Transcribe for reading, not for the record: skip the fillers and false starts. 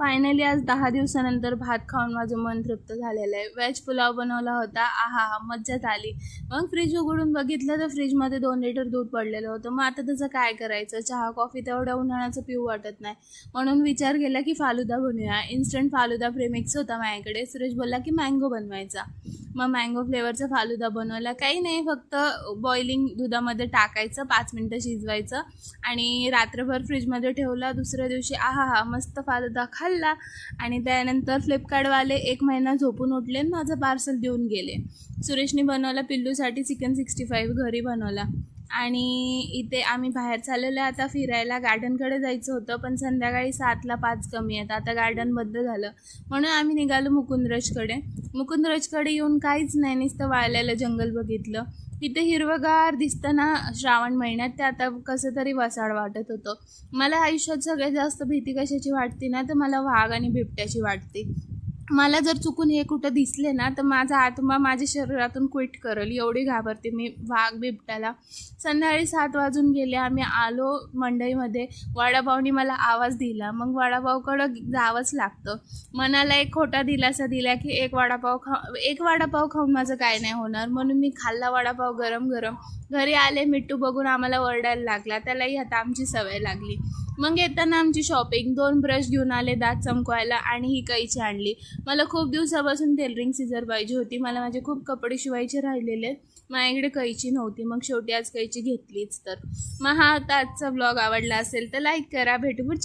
Finally आज 10 दिवसानंतर भात खाऊन माझं मन तृप्त झालेलं आहे. व्हेज पुलाव बनवला होता. आहा, मज्जाच आली. मग फ्रीज उघडून बघितलं तर फ्रीजमध्ये 2 लिटर दूध पडलेलं होतं. मग आता त्याचं काय करायचं? चहा कॉफी तेवढ्या उन्हाळ्याचं पिऊ वाटत नाही. म्हणून विचार केला की फालुदा बनवूया. इन्स्टंट फालुदा प्रेमिक्स होता माझ्याकडे. सुरेश बोलला की मँगो बनवायचा. मग मँगो फ्लेवरचा फालुदा बनवला. काही नाही, फक्त बॉइलिंग दुधामध्ये टाकायचं, 5 मिनटं शिजवायचं आणि रात्रभर फ्रीजमध्ये ठेवला. दुसऱ्या दिवशी आहा, मस्त फालुदा खाल्ला. आणि त्यानंतर फ्लिपकार्टवाले 1 महिना झोपून उठले आणि माझं पार्सल देऊन गेले. सुरेशने बनवला पिल्लूसाठी चिकन 65 घरी बनवला. आणि इथे आम्ही बाहेर चाललेलो आहे आता फिरायला. गार्डनकडे जायचं होतं, पण संध्याकाळी 7ला 5 कमी आहेत. आता गार्डन बंद झालं, म्हणून आम्ही निघालो मुकुंदराजकडे. मुकुंदराजकडे येऊन काहीच नाही, नुसतं वाळलेलं जंगल बघितलं. तिथे हिरवगार दिसतं ना श्रावण महिन्यात, ते आता कसं तरी वसाड वाटत होतं. मला आयुष्यात सगळ्यात जास्त भीती कशाची वाटते ना, तर मला वाघ आणि बिबट्याची वाटते. मला जर चुकून हे कुठं दिसले ना तर माझा आत्मा माझ्या शरीरातून क्विट करेल, एवढी घाबरते मी वाघ बिबट्याला. संध्याकाळी 7 वाजून गेले. आम्ही आलो मंडईमध्ये. वडापावनी मला आवाज दिला. मग वडापावकडं जावंच लागतं. मनाला एक खोटा दिलासा दिला की एक वडापाव खाऊन माझं काय नाही होणार, म्हणून मी खाल्ला वडापाव गरम गरम. घरी आले, मिट्टू बघून आम्हाला ओरडायला लागला. त्यालाही आता आमची सवय लागली. मग येताना आमची शॉपिंग, 2 ब्रश घेऊन आले दात चमकवायला आणि ही कैची आणली. मला खूप दिवसापासून टेलरिंग सीझर पाहिजे होती. मला माझे खूप कपडे शिवायचे राहिलेले, माझ्याकडे कैची नव्हती. मग शेवटी आज कैची घेतलीच. तर मग हा आता आजचा ब्लॉग आवडला असेल तर लाईक करा. भेटू पुढच्या